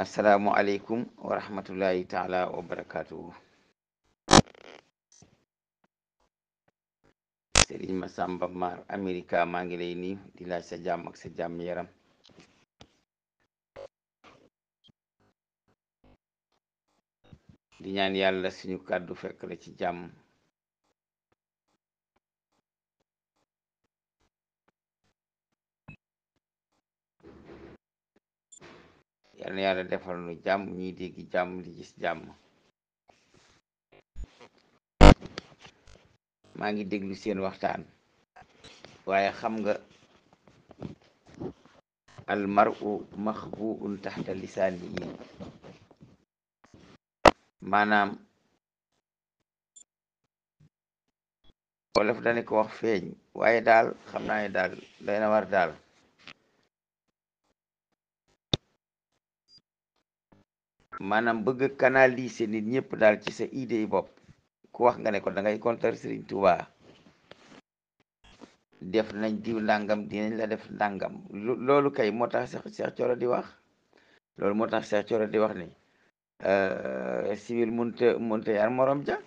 asalaamualeykum wa rahmatullahi taala wa barakatuhu. Sëriñ Masamba Mar Amerika maa ngi lay nuyu di laaj sa jàmm ak sa jàmm yaram. di ñaan yàlla suñu kàddu fekk la ci jàmm. yal na yàlla defal nu jàmm ñuy dégg jàmm di gis jàmm. maa ngi déglu seen waxtaan waaye xam nga almaru maxbuun taxta lisaani yi maanaam wolof dane ko wax feeñ waaye daal xam naa ne daal day na war daal maanaam bëgg canaliser nit ñëpp daal ci sa idée yi bopp. ku wax nga ne ko da ngay contre Sëriñ Tuuba def nañ diw ndàngam dinañ la def ndàngam loolu kay moo tax Cheikh Thioro di wax loolu moo tax Cheikh Thioro di wax ni civil munta yar morom ja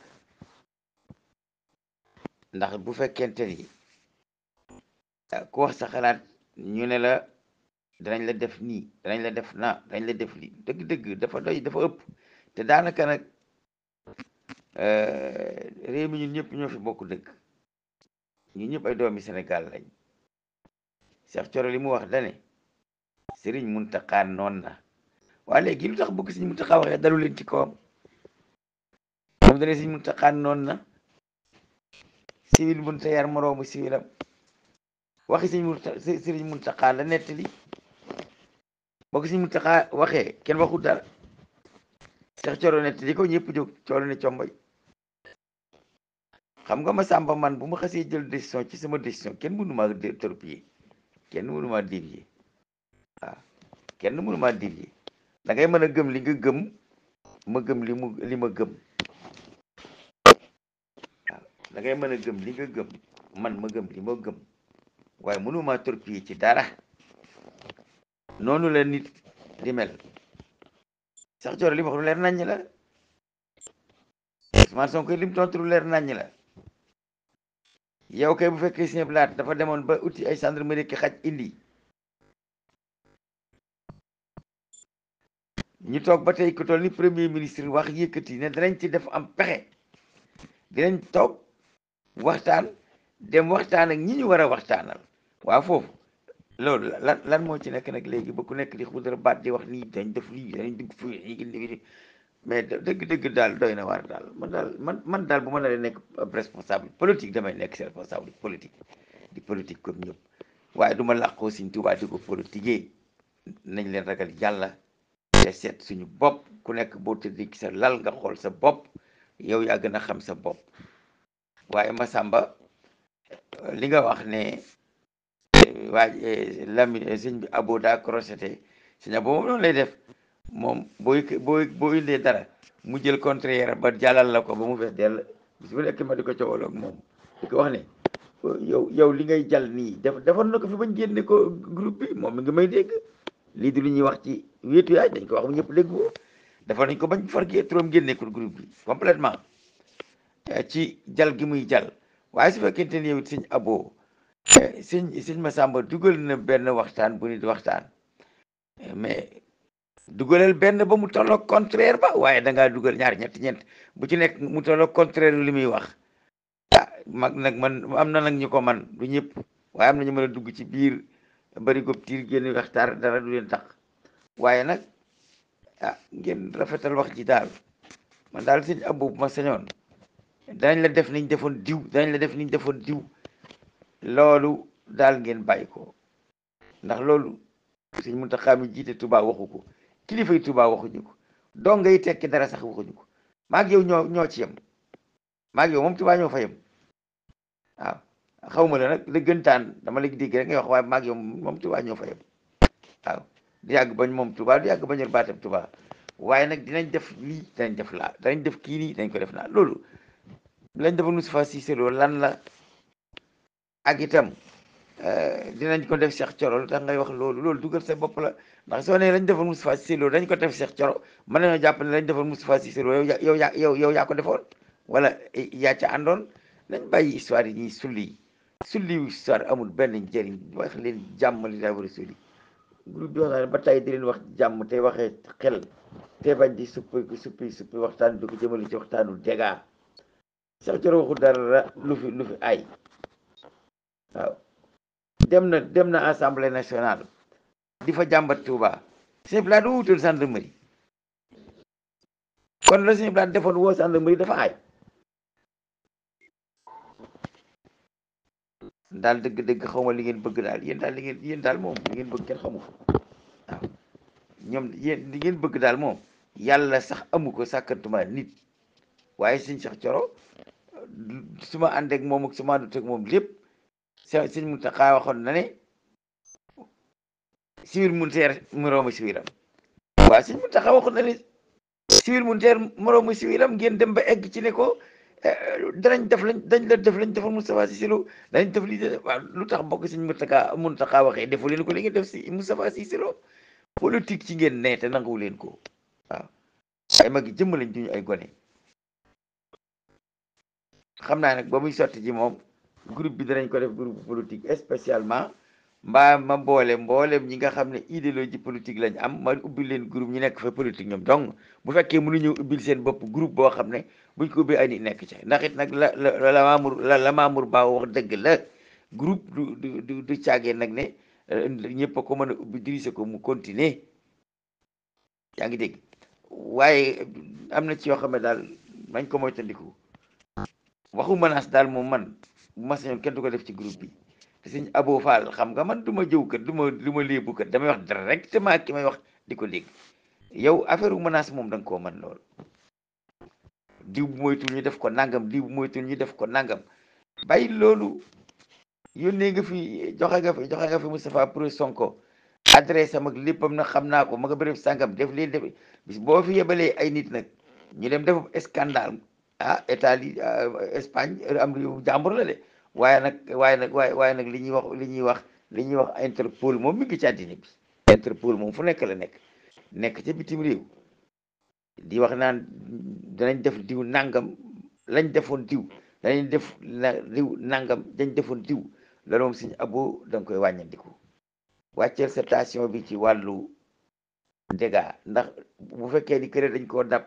ndax bu fekkente ni ku wax sa xalaat ñu ne la danañ la def nii danañ la def na danañ la def lii dëgg-dëgg dafa doy dafa ëpp te daanaka nag réew mi ñun ñëpp ñoo fi bokk dëkk ñun ñëpp ay doomi Sénégal lañ. Cheikh Thioro li mu wax dane Sëriñ Muntaxa noon na waa léegi lu tax bëgg Sëriñ Muntaxa waxee dalu leen ci kawam moom dane Sëriñ Muntaxa noon na civil munta yar moroomu civilam waxi Sëriñ Muntaxa la nettali boo ko Sëriñ Muntaxa waxee kenn waxul dara Cheikh Thioro nettali ko ñëpp jóg Thioro ne combay. xam nga ma sàmba man bu ma xasee jël décision ci sama décision kenn mënu maa torpiller kenn mënu maa dévier waaw kenn mënu maa dévier da ngay mën a gëm li nga gëm ma gëm li ma gëm waaw da ngay mën a gëm li nga gëm man ma gëm li ma gëm waaye mënu maa torpiller ci dara noonu la nit di mel. Cheikh Thioro li mu wax lu leer naññ la Ousmane Sonko lim tontu lu leer naññ la. yow kay bu fekkee Sëñ Abdou Lahad dafa demoon ba uti ay gendarmerie ki xaj indi ñu toog ba tey ku toll ni premier ministre wax yëkkati ne danañ ci def am pexe dinañ toog waxtaan dem waxtaan ak ñi ñu war a waxtaanal waaw foofu loolu lan moo ci nekk nag léegi ba ku nekk di xudara baat di wax nii dañ def lii danañ dugg fii mais dëgg-dëgg daal doy na waar daal man daal bu ma la nekk responsable politique damay nekk si responsable politique di politique comme ñëpp waaye du ma làqoo Sëriñ Tuubaa di ko politiquer nañ leen ragal yàlla te seet suñu bopp ku nekk boo tëddee sa lal nga xool sa bopp yow yaa gën a xam sa bopp. waaye Masamba li nga wax ne Lamine sëñ bi abo daa crocheté sëñ abo moom noonu lay def moom boo indee dara mu jël contraire ba jàllal la ko ba mu fees dell bis bu nekk ma di ko coowaloo ak moom di ko wax ne yow li ngay jàll nii defoon na ko fi bañ génne ko groupe bi moom mi ngi may dégg lii di lu ñuy wax ci wéetu yaay dañ ko wax bu ñëpp dégg ko defoon nañ ko bañ fargee turam génne ko groupe bi complètement ci jal gi muy jal waaye su fekkente ni yow it sëñ abo sëñ Masamba dugal na benn waxtaan bu nit waxtaan mais dugalal benn ba mu tolloog contraire ba waaye da ngaa dugal ñaar ñetti ñeent bu ci nekk mu tolloog contraire li muy wax mag nag man am na nag ñu ko man du ñëpp waaye am na ñu mën a dugg ci biir bari gob tiir génn waxtaan dara du leen tax waaye nag ngeen rafetal wax ji daal man daal sëñ Abou bu ma sañoon danañ la def niñ defoon diw danañ la def niñ defoon diw loolu daal ngeen bàyyi ko ndax loolu sëñ Muntaxa mi jiite Touba waxu ko kilifay Touba waxuñu ko donc ngay tekki dara sax waxuñu ko maag yow ñoo ci yem maag yow moom Touba ñoo fa yem waaw xawma la nag dëggantaan dama léegi dégg rek ngay wax waaye maag yow moom Touba ñoo fa yem waaw di yàgg bañ moom Touba di yàgg bañor baatam Touba waaye nag dinañ def lii danañ def laa danañ def kii nii dañ ko def naa loolu lañ defa Moustapha Cissé Lo lan la ak itam dinañ ko def Cheikh Thioro lu tax ngay wax loolu dugal sa bopp la ndax soo nee lañ defoon Moustapha Cissé Lo dañ ko def Cheikh Thioro mën nañoo jàpp ne lañ defoon Moustapha Cissé Lo yow yaa ko defoon wala yaa ca àndoon nañ bàyyi histoire yi ñuy sulli histoire amul benn njëriñ wax leen jàmm li daa war a sulli groupe bi wax naa ne ba tey di leen wax jàmm te waxee xel te bañ di suppi waxtaan du ko jëmale ci waxtaanu dégaa Cheikh Thioro waxu dara lu fi ay waaw dem na assemblée nationale di fa jàmbat Touba Sëñ Blaat du wutul gendarmerie kon la Sëñ Blaat defoon woo gendarmerie dafa aay daal dëgg-dëgg xaw ma li ngeen bëgg daal yéen daal moom li ngeen bëgg kenn xamu ko waaw ñoom yéen li ngeen bëgg daal moom yàlla sax amu ko sàkkantuma nit waaye Sëñ Cheikh Thioro su ma ànd ak moom ak su ma àndut ak moom lépp Sëñ Muntaxa waxoon na ne siwil mun teer moroomu siwilam waaw Sëñ Muntaxa waxoon na ne siwil mun teer moroomu siwilam ngeen dem ba egg ci ne ko danañ def lañ defoon Moustapha Cissé Lo danañ def lii waaw lu tax bokk Sëñ Muntaxa waxee defu leen ko li ngeen def si Moustapha Cissé Lo politique ci ngeen ne te nanguwu leen ko waaw ay mag yi jëmm lañ duñu ay gone xam naa nag ba muy sotti ji moom groupe bi danañ ko def groupe politique spécialement mbaa ma mboolem ñi nga xam ne idéologie politique lañ am ma ubbil leen groupe ñu nekk fa politique ñoom donc bu fekkee mënu ñëw ubbil seen bopp groupe boo xam ne buñ ko ubbee ay nit nekk ca ndax it nag la Mamour Ba wax dëgg la groupe du caagee nag ne ñëpp a ko mën a ubbi diriger ko mu continuer yaa ngi dégg waaye am na ci yoo xam ne daal nañ ko moytandiku waxu menace daal moom man bu ma sañoon kenn du ko def ci groupe bi te Sëñ Abo Fall xam nga man du ma jëw kat du ma léebu kat damay wax directement ki may wax di ko dégg yow affaire u menace moom da nga koo mën lool diw bu moytul ñu def ko nangam diw bu moytul ñu def ko nangam bàyyi loolu yónnee nga fi joxe nga fi Moustapha Pro Sonko adresse am ak léppam nag xam naa ko ma nga béréb sàngam def leen def bis boo fi yebalee ay nit nag ñu dem def scandale état li Espagne am réew jàmbur la de waaye nag li ñuy wax Interpol moom mi ngi ci àddina bi Interpol moom fu nekk la nekk ca bitim réew di wax naan danañ def diw nangam lañ defoon diw danañ def diw nangam dañ defoon diw loolu moom Sëñ Abo da nga koy wàññandiku wàcceel sa station bi ci wàllu dégâts ndax bu fekkee ni kër dañ koo dab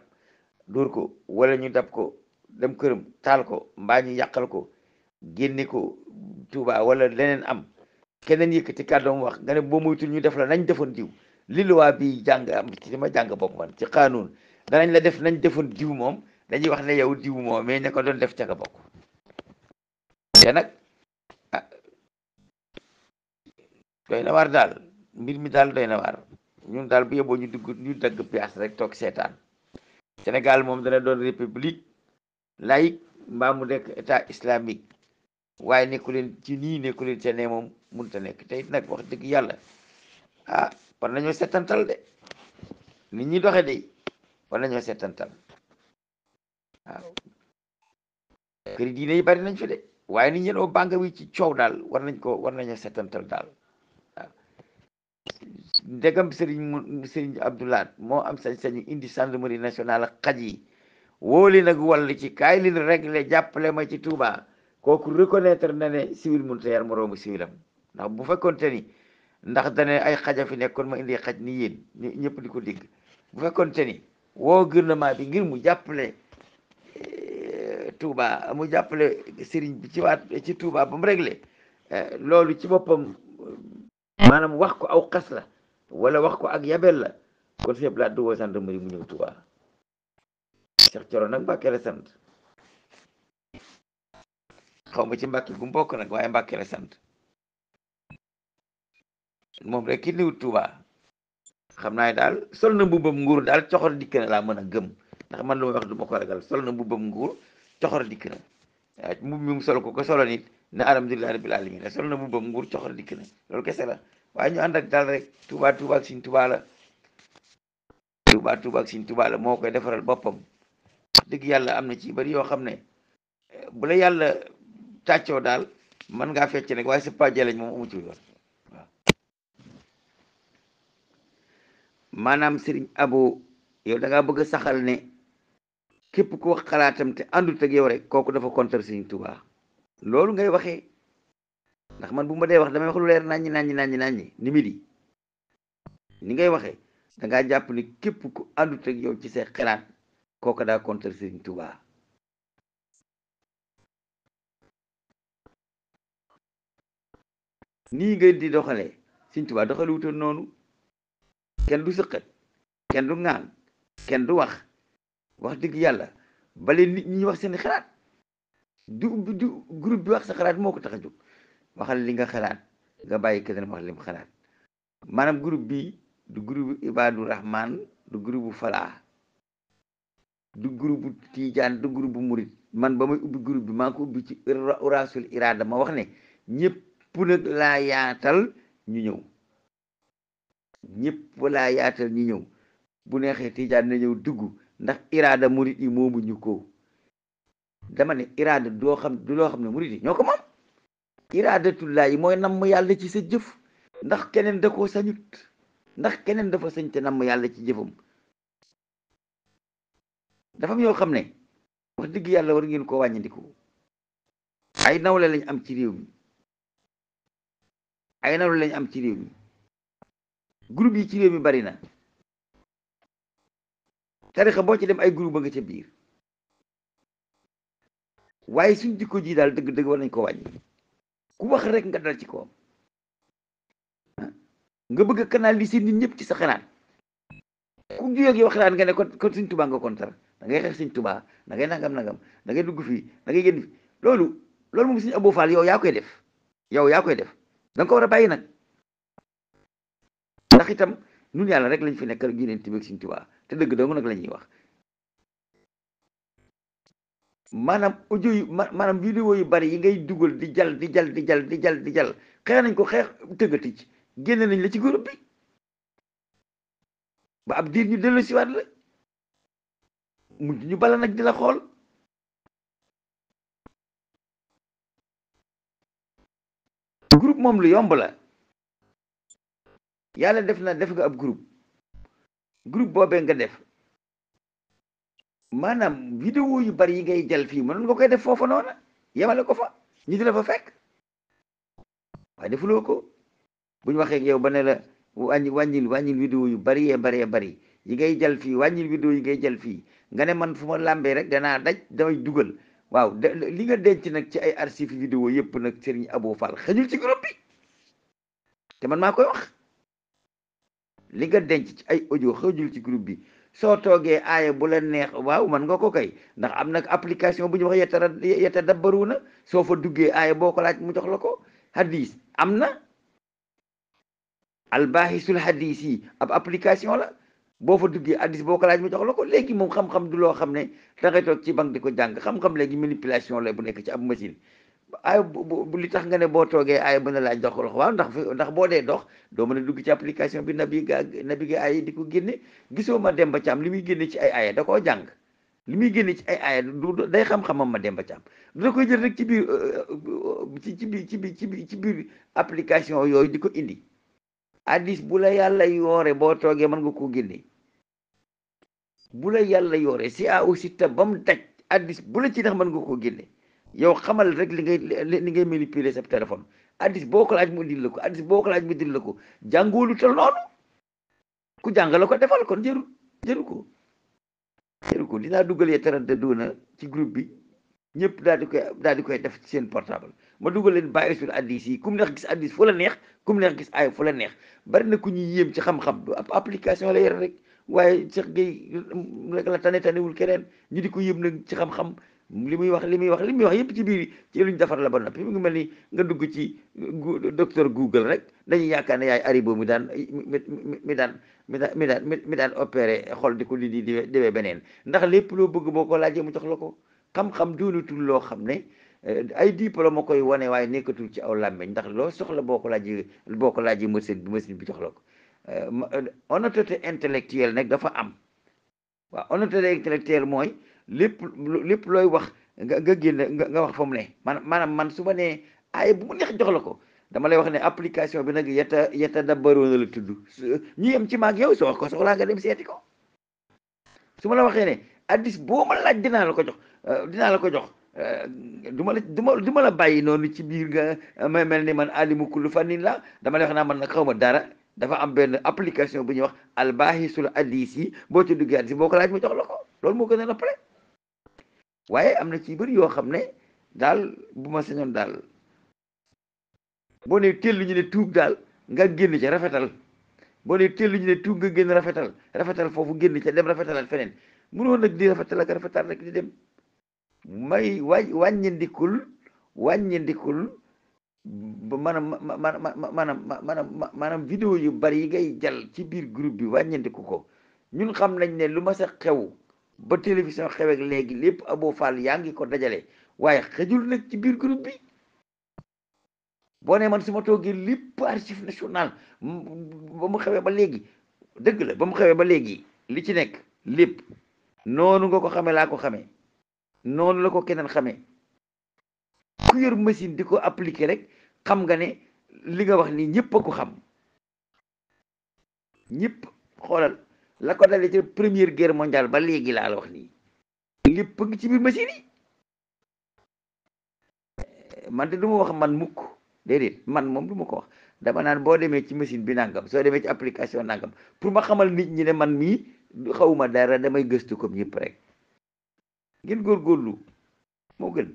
dóor ko wala ñu dab ko dem këram taal ko mbaa ñu yàqal ko génne ko Touba wala leneen am keneen yëkkati kàddoom wax nga ne boo moytul ñu def la nañ defoon diw li luwaa bi jàng am ci li ma jàng bopp man ci xaanuun danañ la def nañ defoon diw moom dañuy wax ne yow diw moom mais ne ko doon def ca nga bokk te nag doy na waar daal mbir mi daal doy na waar ñun daal bu yeboo ñu dagg pièce rek toog seetaan Sénégal moom dana doon république laïque mbaa mu nekk état islamique waaye nekku leen ci nii nekku leen ca ne moom mënut a nekk te it nag wax dëgg yàlla war nañoo setantal de nit ñi doxe de war nañoo setantal waaw këri diine yi bari nañ fi de waaye nit ñeen oo bànga wi ci coow daal war nañoo setantal daal waaw ndegam Serigne Abdoulaye moo am sañ-sañu indi gendarmerie nationale ak xaj yi wóoli nag wall ci kaay leen réglé jàppale ma ci Touba kooku reconnaître na ne civil mënut a yar moroomu civilam ndax bu fekkoonte ni ndax dane ay xaja fi nekkoon ma indi xaj ni yéen ñëpp di ko dégg bu fekkoonte ni woo gouvernement bi ngir mu jàppale Touba mu jàppale Serigne bi ci Touba ba mu réglé loolu ci boppam maanaam wax ko aw xas la wala wax ko ak yabel la kon Sëñ Blaat du woo gendarmerie mu ñëw Touba Cheikh Thioro nag Mbàkke la sant xaw ma ci Mbàkke gu mbokk nag waaye Mbàkke la sant moom rek ki niwut Touba xam naa daal sol na mbubbam nguur daal coxor dikk na laa mën a gëm ndax man lu may wax du ma ko ragal sol na mbubbam nguur coxor dikk na waaw mbubb mi mu sol ko solo nit ne alhamdulilah rabbil alamin sol na mbubbam nguur coxor dikk na loolu kese la waaye ñu ànd ak daal rek Touba ak Sëñ Touba la Touba ak Sëñ Touba la moo koy defaral boppam dëgg yàlla am na ci bari yoo xam ne bu la yàlla tàccoo daal man ngaa fecc nag waaye sa pajaleñ moom amu ci yoon waaw maanaam Sëriñ Abo yow da ngaa bëgg a saxal ne képp ku wax xalaatam te àndut ak yow rek kooku dafa contre Sëriñ Tuubaa loolu ngay waxee ndax man bu ma dee wax damay wax lu leer naññi ni mi di ni ngay waxee da ngaa jàpp ni képp ku àndut ak yow ci say xalaat kooku daa contre Sëriñ Tuubaa nii ngay di doxalee Sëriñ Tuubaa doxale wutoon noonu kenn du sëqat kenn du ŋaan kenn du wax dëgg yàlla bale nit ñi wax seen xalaat du groupe bi wax sa xalaat moo ko tax a jóg waxal li nga xalaat nga bàyyi keneen wax lim xalaat maanaam groupe bi du groupe Ibadu Rahman du groupe bu Falaa du groupe bu Tiijaan du groupe bu Murit man ba may ubbi groupe bi maa ko ubbi ci Uraasul Iraada ma wax ne ñëpp nag laa yaatal ñu ñëw ñëpp laa yaatal ñu ñëw bu neexee Tiijaan na ñëw dugg ndax iraada murit yi moomuñu ko dama ne iraada doo xam du loo xam ne murit yi ñoo ko moom iraadatullaa yi mooy namm yàlla ci sa jëf ndax keneen da koo sañut ndax keneen dafa sañ te namm yàlla ci jëfam dafa am yoo xam ne wax dëgg yàlla war ngeen ko wàññindiku ay nawle lañ am ci réew mi ay nawle lañ am ci réew mi groupe yi ci réew mi bari na tarixa boo ci dem ay groupe ba nga ca biir waaye suñ jikko ji daal dëgg-dëgg war nañ ko wàññi ku wax rek nga dal ci kawam nga bëgg a canaliser nit ñëpp ci sa xalaat ku juyee ak yow xalaat nga ne kon Sëñ Tuubaa nga kontar da ngay xeex Sëñ Tuubaa da ngay nangam da ngay dugg fii da ngay génn fi loolu moom Sëñ Abo Fall yow yaa koy def da nga ko war a bàyyi nag ndax itam ñun yàlla rek lañ fi nekkal gi leen tibeeg Sëñ Tuubaa te dëgg dong nag la ñuy wax maanaam audio yu maanaam vidéo yu bari yi ngay dugal di jal xeex nañ ko xeex tëggati ci génne nañ la ci groupe bi ba ab diir ñu dellu siwaat la mujj ñu bala nag di la xool groupe moom lu yomb la yàlla def nga ab groupe boobee nga def maanaam vidéo yu bari yi ngay jël fii mënoon nga koy def foofa noona yemale ko fa ñu di la fa fekk waaye defuloo ko bu ñu waxee ak yow ba ne la wàññil vidéo yu bari yi ngay jël fii wàññil vidéo yi ngay jël fii nga ne man fu ma làmbee rek danaa damay dugal waaw li nga denc nag ci ay archive vidéo yëpp nag Serigne Abo Fall xëjul ci groupe bi te man maa koy wax li nga denc ci ay audio xëjul ci groupe bi soo toogee aaya bu la neex waaw man nga ko kay ndax am nag application bu ñu wax yatadabbaruuna soo fa duggee aaya boo ko laaj mu jox la ko hadis am na albaahisul hadis yi ab application la boo fa duggee hadis boo ko laaj mu jox la ko léegi moom xam-xam du loo xam ne da ngay toog ci banque di ko jàng xam-xam léegi manipulation la bu nekk ci ab machine aaya bu li tax nga ne boo toogee aaya bu ne laaj dox ko waaw ndax boo dee dox doo mën a dugg ci application bi nabi ga aaya di ko génne gisoo ma Demba Caam li muy génne ci ay aaya da koo jàng li muy génne ci ay aaya du day xam-xamam ma Demba Caam du da koy jël rek ci biir ci biir application yooyu di ko indi hadis bu la yàlla yoore boo toogee mën nga koo génne bu la yàlla yoore si a aussi ta ba mu daj hadis bu la ci ndax mën nga koo génne yow xamal rek li ngay manipuler sa téléphone hadis boo ko laaj mu indil la ko hadis boo ko laaj mu indil la ko jàngoolu tal noonu ku jàng la ko defal kon jëru ko dinaa dugal yatadabbaruuna ci groupe bi ñëpp daal di koy def ci seen portable ma dugal leen bàyyi sur hadis yi ku mu neex gis hadis fu la neex ku mu neex gis ay fu la neex bari na ku ñuy yéem ci xam-xam du ab application la yore rek waaye Cheikh Gueye rek la tanewul keneen ñu di ko yéem nag ci xam-xam li muy wax yëpp ci biir ci luñ defar la ba noppi mu ngi mel ni nga dugg ci docteur Google rek dañuy yaakaar ne yaay Aribo mi daan opéré xol di ko di déwee beneen ndax lépp loo bëgg boo ko laajee mu jox la ko xam-xam doonatul loo xam ne ay diplôme ma koy wane waaye nekkatul ci aw làmmeñ ndax loo soxla boo ko laajee machine bi jox la ko honnêteté intellectuelle nag dafa am waaw honnêteté intellectuelle mooy lépp looy wax nga génn nga wax fa mu ne maanaam man su ma nee ay bu mu neex jox la ko dama lay wax ne application bi nag yeta dabbaroona la tudd ñu yem ci maag yow soo ko soxlaa nga dem seeti ko su ma la waxee ne addis boo ma laaj dinaa la ko jox dinaa la ko jox du ma la bàyyi noonu ci biir nga may mel ni man alimu kullu fannin la dama lay wax naa man nag xaw ma dara dafa am benn application bu ñuy wax albahisul addis yi boo ci duggee addis boo ko laaj ma jox la ko loolu moo gën a noppale waaye am na ci bëri yoo xam ne daal bu ma sañoon daal boo ne teel ñu ne tuug daal nga génn ca rafetal boo ne teel ñu ne tuug nga génn rafetal foofu génn ca dem rafetalal feneen mënoo nag di rafetal ak rafetal rek di dem may wàññandikul ba maanaam vidéo yu bari yi ngay jàll ci biir groupe bi wàññandiku ko ñun xam nañ ne lu ma sa xew ba télévision xeweek léegi lépp Abo Fall yaa ngi ko dajale waaye xëjul nag ci biir groupe bi boo ne man su ma toogee lépp archive national ba mu xewee ba léegi dëgg la ba mu xewee ba léegi li ci nekk lépp noonu nga ko xamee laa ko xamee noonu la ko keneen xamee ku yor machine di ko appliquer rek xam nga ne li nga wax nii ñëpp a ko xam ñëpp xoolal la ko dalee ci première guerre mondiale ba léegi laa la wax nii lépp ngi ci biir machine yi man te du ma wax man mukk déedéet man moom du ma ko wax dama naan boo demee ci machine bi nangam soo demee ci application nangam pour ma xamal nit ñi ne man mii xawma dara damay gëstu comme ñëpp rek ngeen góorgóorlu moo gën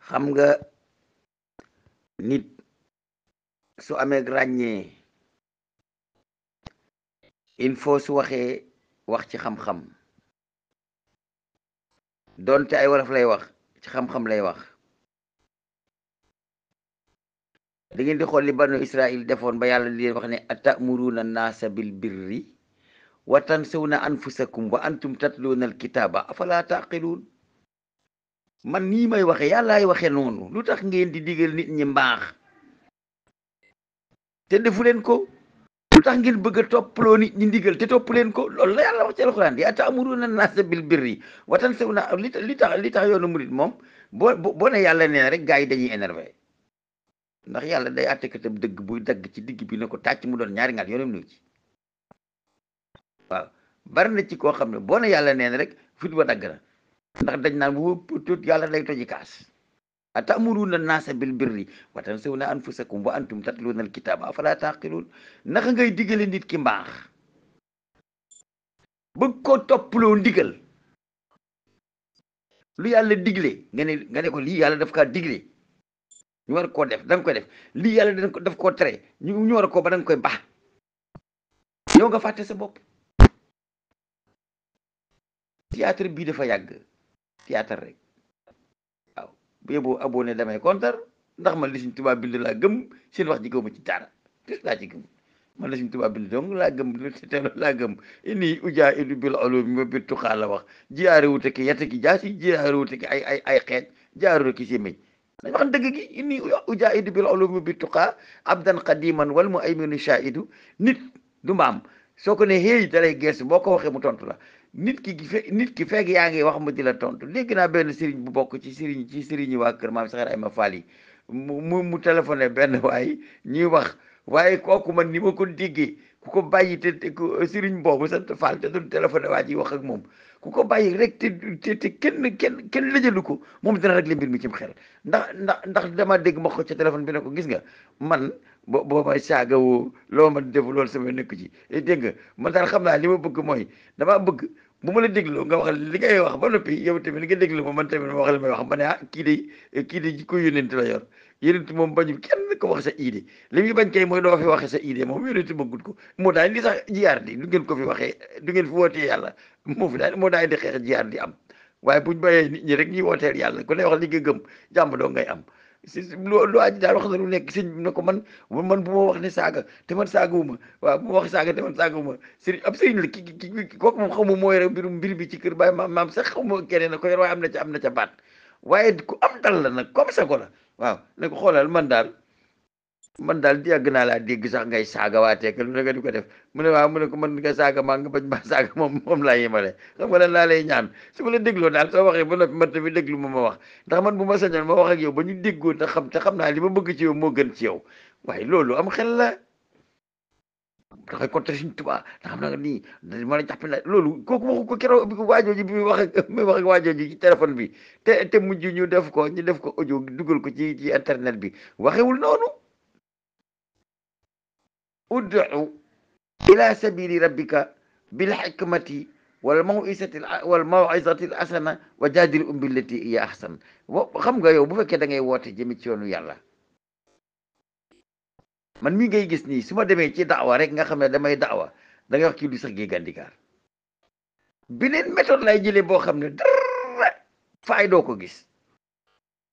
xam nga nit su amee ràññee il faut su waxee wax ci xam-xam doonte ay wolof lay wax ci xam-xam lay wax da ngeen di xool li banu Israil defoon ba yàlla di leen wax ne atamuruna naasa bil birri wa tansawna anfusakum wa antum tatluuna alkitaaba afala taqiluun man nii may waxe yàllaay waxe noonu lu tax ngeen di digal nit ñi mbaax te defu leen ko lu tax ngeen bëgg a toppaloo nit ñi ndigal te topp leen ko loolu la yàlla wax ci alxuraan di atamuruna naasa bil birri wa tansawna li tax yoonu murit moom boo ne yàlla nee na rek gars yi dañuy énervé ndax yàlla day àttekatam dëgg buy dagg ci digg bi ne ko tàcc mu doon ñaari ngaat yoonam nu ci waaw bari na ci koo xam ne boo ne yàlla nee na rek fit ba dagg na ndax dañ naan bu tut yàlla day toji kaas atamuruna naasa bil birri wa tansawna anfusakum wa antum tatluuna alkitaaba afala taqiluun naka ngay digale nit ki mbaax bëgg ko topploo ndigal lu yàlla digle nga ne ko lii yàlla daf kaa digle ñu war koo def da nga koy def lii yàlla daf koo tere ñu war koo ba da nga koy baax yow nga fàtte sa bopp théâtre bii dafa yàgg théâtre rek waaw bu yeboo abonné damay kontar ndax man li Sëñ Tuubaa bind laa gëm seen wax ji gëw ma ci dara tus laa ci gëm man la Sëñ Tuubaa bind dong laa gëm te laa gëm inni ujaa idu bil ulumi ma bir tuxaa la wax jiyaare wute ki yette ki jaasi jiyaare wute ki ay xeej jaaroo ki séméñ dañ wax dëgg gi inni ujaahidu bil ulumi bi tuqaa abdan qadiman wal mu ayminu shaidu nit du mbaam soo ko ne xéey dalay geesu boo ko waxee mu tontu la nit ki fekk yaa ngi wax mu di la tontu léegi naa benn sëriñ bu bokk ci sëriñ yi waa kër maam Saxar Ayma Fall yi mu téléphoné benn waay ñuy wax waaye kooku man ni ma ko déggee ku ko bàyyi te sëriñ boobu sant Fall te doon téléphoné waa ji wax ak moom ku ko bàyyi rek te kenn lëjalu ko moom dina régler mbir mi ci xel ndax dama dégg ma ko ca téléphone bi ne ko gis nga man boo may saagawoo loo ma def loolu sama nekk ci dégg nga man daal xam naa li ma bëgg mooy dama bëgg bu ma la dégloo nga wax li ngay wax ba noppi yow tamit nga déglu ma man tamit ma wax li may wax ma ne ah kii de ji ko yónent la yor yónent moom bañu kenn ko wax sa idée li muy bañ kay mooy doo fi waxe sa idée moom yónent bëggut ko moo daal li sax jiyaar di du ngeen ko fi waxee du ngeen fi wootee yàlla moo daal di xeex jiyaar di am waaye buñ bàyyee nit ñi rek ñuy wooteel yàlla ku ne wax li nga gëm jàmm doo ngay am lu aji daal wax na lu nekk sëñ ne ko man bu ma wax ne saaga te man saagawuma waaw bu ma wax saaga te man saagawuma sëriñ ab sëriñ la ki kooku moom xaw ma mooy rek mbir bi ci kër baay maam sax xaw ma keneen na ko yor waaye am na ca baat waaye ku am dal la nag comme ça ko la waaw ne ko xoolal man daal man daal yàgg naa laa dégg sax ngay saaga waatee lu nga di ko def mu ne waaw mu ne ko man nga saaga maa nga bañ maa saaga moom laa yemale xam nga lan laa lay ñaan su ma la dégloo daal soo waxee ba noppi man tamit déglu ma wax ndax man bu ma sañoon ma wax ak yow ba ñu déggoo te xam naa li ma bëgg ci yow moo gën ci yow waaye loolu am xel la dafay contre Sëriñ Tuubaa da xam na nii ma la jàpp na loolu kooku waxu ko keroog bi waajooji bi muy wax ak waajooji ci téléphone bi te mujj ñu def ko audio dugal ko ci internet bi waxewul noonu ud'u ila sabili rabbika bil hikmati wal maw'izati al hasana wa jaadilhum billati hiya ahsan xam nga yow bu fekkee da ngay woote jëmi ci yoonu yàlla man mii ngay gis nii su ma demee ci daawa rek nga xam ne damay daawa da ngay wax kii du sax gee gàndikaar beneen méthode lay jëlee boo xam ne dara faay doo ko gis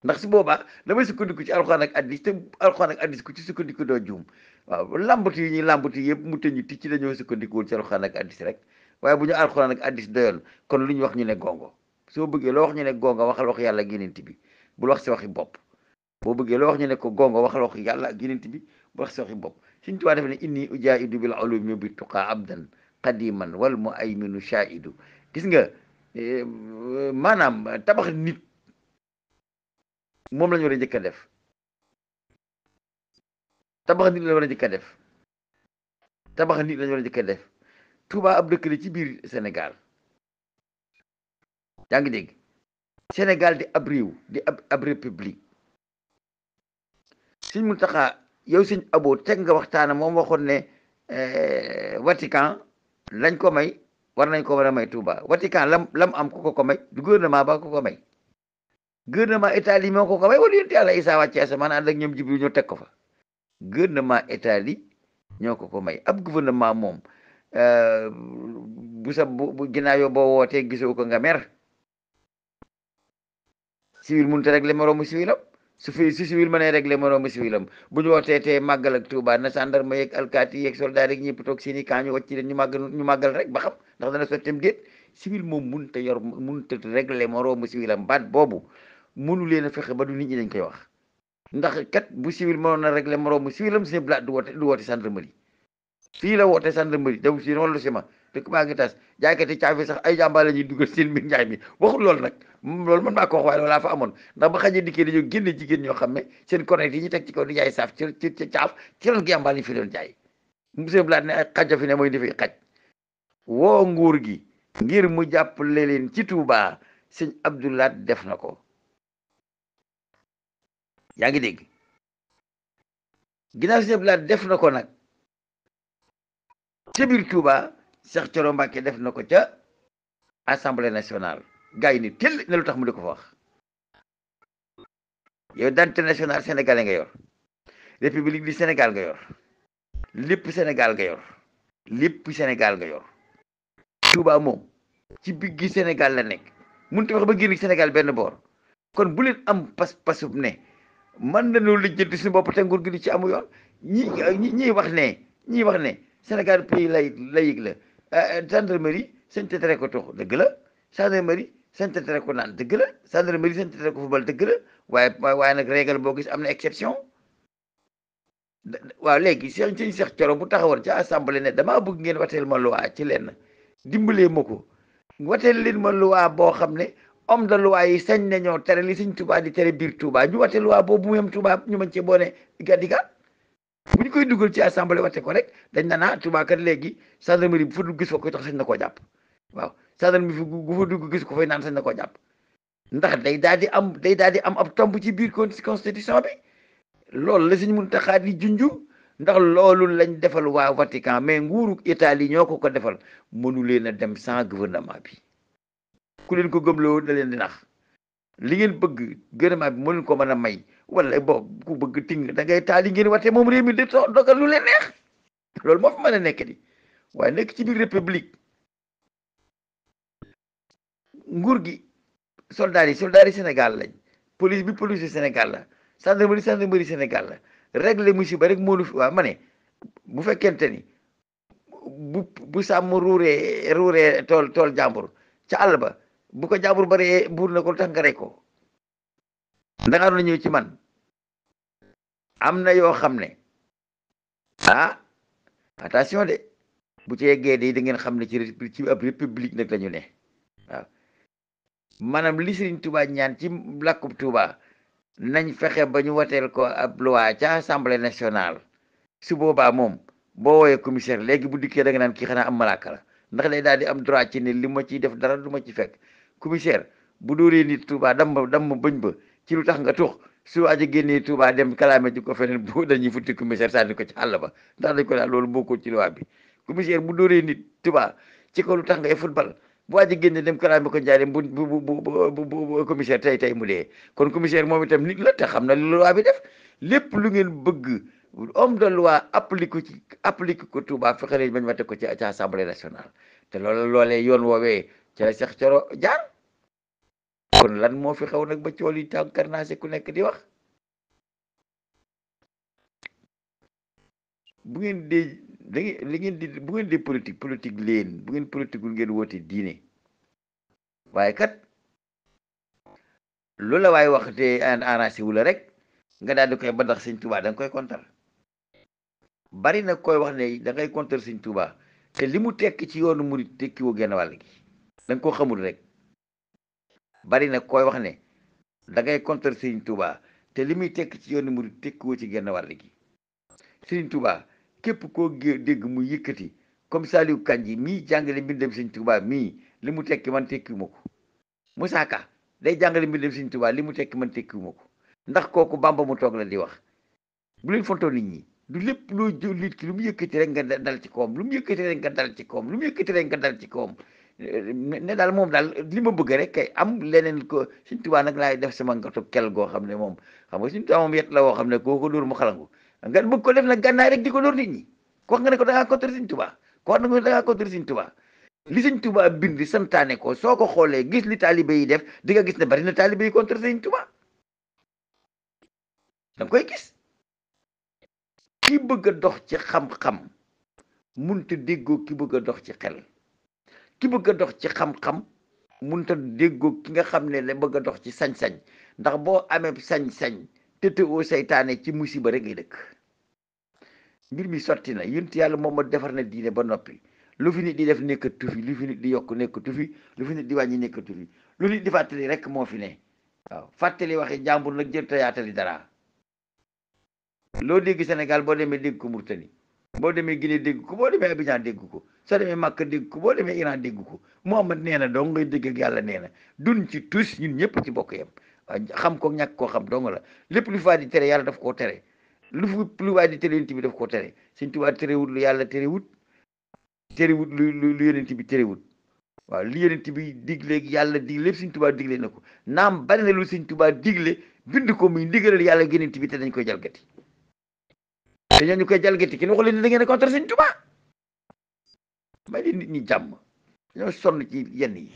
ndax su boobaa damay sukkandiku ci alxuraan ak addis te alxuraan ak addis ku ci sukkandiku doo juum waaw lambatu yi ñuy lambatu yëpp mu tëñu ticc dañoo sukkandikuwul ci alxuraan ak addis rek waaye bu ñu alxuraan ak addis doyoon kon lu ñu wax ñu ne gongo soo bëggee loo wax ñu ne gongo waxal wax yàlla ak yenent bi bul wax si waxi bopp boo bëggee loo wax ñu ne ko gongo waxal wax yàlla ak yenent bi bul wax si waxi bopp Sëriñ Tuubaa def ne inni ujaahidu bil ulumi bi tuqaa abdan qadiman wal mu ayminu shaidu gis nga maanaam tabax nit moom la ñu war a njëkk a def tabax nit la war a njëkk a def tabax nit la ñu war a njëkk a def Touba ab dëkk la ci biir Sénégal yaa ngi dégg Sénégal di ab réew di ab république Sëñ Muntaxa yow Sëñ Abo teg nga waxtaana moom waxoon ne Vatican lañ ko may war nañ ko war a may Touba Vatican lam am ku ko may du gouvernement ba ko may gouvernement Italie moo ko may wala yonent Yàlla Isaa wàcce asamaan ànd ak ñoom Jibril ñoo teg ko fa gouvernement Italie ñoo ko may ab gouvernement moom bu ginnaaw yow boo wootee gisoo ko nga mer civil mënut a régler moroomu civilam su civil mënee régler moroomu civilam bu ñu wootee te màggal ak Touba na gendarme yeeg alkaati yeeg soldat rek ñëpp toog seeni kaa ñu wàcc leen ñu màggal rek ba xam ndax dana sotteem déet civil moom mënut a régler moroomu civilam baat boobu mënu leen a fexe ba du nit ñi dañ koy wax ndax kat bu civil mënoon a régler moroomu civilam si blaat du woote gendarmerie fii la woote gendarmerie daw si wàllu ciment dëkk baa ngi tas jaaykati caafi sax ay jàmbaar la ñuy dugal seen mbir njaay mi waxul loolu nag loolu man maa ko wax waaye loolaa fa amoon ndax ba xaje dikkee dañoo génne jigéen ñoo xam ne seen connect yi ñu teg ci kaw di jaay saaf ci caaf ci lan gi jàmbaar lañu fi doon jaay monsieur Blaat ne ay xaja fi ne mooy dafay xaj woo nguur gi ngir mu jàppale leen ci Touba Sëñ Abdoulaat def na ko yaa ngi dégg ginnaaw Sëñ Abdoulaat def na ko nag ca biir Touba Cheikh Thioro Mbacké def na ko ca assemblée nationale gars yi ni tel ne lu tax mu di ko fa wax yow identité nationale sénégalais nga yor république du Sénégal nga yor lépp Sénégal nga yor lépp Sénégal nga yor Touba moom ci biir gi Sénégal la nekk mënut a wax ba génn Sénégal benn boor kon bu leen am pas-pasub ne mën nañoo lijjanti suñu bopp te nguur gi di ci amu yoon ñi wax ne Sénégal pays laïque la gendarmerie sañ te tere ko tux dëgg la gendarmerie sañ te tere ko naan dëgg la gendarmerie sañ te tere ko football dëgg la waaye nag règle boo gis am na exception waaw léegi sëñ Cheikh Thioro bu taxawoon ca assemblée ne damaa bëgg ngeen wateel ma loi ci lenn dimbalee ma ko wateel leen ma loi boo xam ne homme de loi yi sañ nañoo tere li Sëñ Touba di tere biir Touba ñu wateel loi boobu mu yem Touba ñu mën cee boone gàddiga bu ñu koy dugal ci assemblée wate ko rek dañ na naa Touba kat léegi gendarmerie bu fa dugg gis fa koy tax sañ na koo jàpp waaw gendarmerie bu fa dugg gis ko fay naan sañ na koo jàpp ndax day daal di am ab tomb ci biir constitution bi loolu la Sëñ Muntaxa di junju ndax loolu lañ defal waa Vatican mais nguuru Italie ñoo ko defal mënu leen a dem sans gouvernement bi ku leen ko gëmloo da leen di nax li ngeen bëgg gouvernement bi moo leen ko mën a may wala boo ku bëgg ting da ngay taal yi ngeen wate moom réew mi de dogal lu leen neex loolu moo fi mën a nekk di waaye nekk ci biir république nguur gi soldats yi Sénégal lañ police bi police Sénégal la gendarmerie Sénégal la règle musiba rek moo lu fi waa ma ne bu fekkente ni bu sàmm ruuree tool jàmbur ca àll ba bu ko jàmbur baree buur na ko tax nga rey ko Ndakaaru na ñëw ci man am na yoo xam ne ah attention de bu ci yeggee de da ngeen xam ne ci ab république nag lañu ne waaw maanaam li Sëriñ Tuubaa ñaan ci làkkub Tuubaa nañ fexe ba ñu wateel ko ab loi ca assemblée nationale su boobaa moom boo woowee commissaire léegi bu dikkee da nga naan kii xanaa am malaaka la ndax day daal di am droit ci ne li ma ciy def dara du ma ci fekk commissaire bu dóoree nit Touba dam ma bëñ ba ci lu tax nga tux su aja génnee Touba dem kalaame ji ko feneen bu dañuy futti commissaire sànni ko ci àll ba ndax dañ ko daal loolu bokkul ci loi bi commissaire bu dóoree nit Touba ci ko lu tax ngay football bu aja génne dem kalaame ko njaareem bu commissaire tey mu dee kon commissaire moom itam nit la te xam na li loi bi def lépp lu ngeen bëgg homme de loi applique ko Touba fexe leen bañ wate ko ci assemblée nationale te loolee yoon woowee ci la Cheikh Thioro jaar kon lan moo fi xew nag ba cool yi tànkarnaase ku nekk di wax bu ngeen dee da ngeen li ngeen di bu ngeen dee politique leen bu ngeen politique wul ngeen woote diine waaye kat loolu la waaye wax te arrangé wu la rek nga daal di koy ba ndax Sëñ Touba da nga koy kontar bari na koy wax ne da ngay kontar Sëñ Touba te li mu tekk ci yoonu murit tekki woo genn wàll gi da nga koo xamul rek bari na koy wax ne da ngay kontar Sëñ Touba te li muy tekk ci yoonu murit tekki woo ci genn wàll gi Sëñ Touba képp koo dégg mu yëkkati comme Saliou Kandji mii jàngale mbindam Sëñ Touba mii li mu tekki man tekkiwuma ko Moussa Ka day jàngale mbindam Sëñ Touba li mu tekki man tekkiwuma ko ndax kooku Bàmba mu toog la di wax bu leen fontoo nit ñi du lépp loo jël nit ki lu mu yëkkati rek nga dal ci kawam lu mu yëkkati rek nga dal ci kawam lu mu yëkkati rek nga dal ci kawam ne daal moom daal li ma bëgg rek kay am leneen ko Sëñ Touba nag laay def sama ngatu kel goo xam ne moom xam nga Sëñ Touba moom yet la woo xam ne koo ko dóor mu xalangu nga bëgg ko def nag gànnaay rek di ko dóor nit ñi ko wax nga ne ko da ngaa contre Sëñ Touba ko wax nga ne da ngaa contre Sëñ Touba li Sëñ Touba bind santaane ko soo ko xoolee gis li taalibe yi def di nga gis ne bari na taalibe yi contre Sëñ Touba da nga koy gis ki bëgg a dox ci xam-xam munta déggoo ki bëgg a dox ci xel ki bëgg a dox ci xam-xam munta déggoo ki nga xam ne la bëgg a dox ci sañ-sañ ndax boo amee sañ-sañ tëte oo saytaane ci musiba rek ngay dëkk mbir mi sotti na yonent yàlla moom ma defar na diine ba noppi lu fi nit di def nekkatu fi lu fi nit di yokk nekkatu fi lu fi nit di wàññi nekkatu fi lu nit di fàttali rek moo fi ne waaw fàttali waxi jàmbur nag jërta yaatali dara loo dégg Sénégal boo demee dégg ko Mauritanie boo demee Guinée dégg ko boo demee Abidjan dégg ko soo demee Makka dégg ko boo demee Iran dégg ko Muhammad nee na dong ngay dégg ak yàlla nee na dun ci tous ñun ñëpp ci bokk yem xam ko ñàkk koo xam dong la lépp lu faa di tere yàlla daf koo tere lu waay di tere yonent bi daf koo tere Sëñ Tuubaa terewut lu yàlla terewut lu yonent bi terewut waaw li yonent bi digle yàlla digle lépp Sëñ Tuubaa digle na ko naam bari na lu Sëñ Tuubaa digle bind ko muy ndigalal yàlla yonent bi te dañ koy jalgati te ñooñu koy jalgati kenn waxu leen ne da ngeen a contre Sëñ Tuubaa may di nit ñi jàmm ñoo sonn ci yenn yi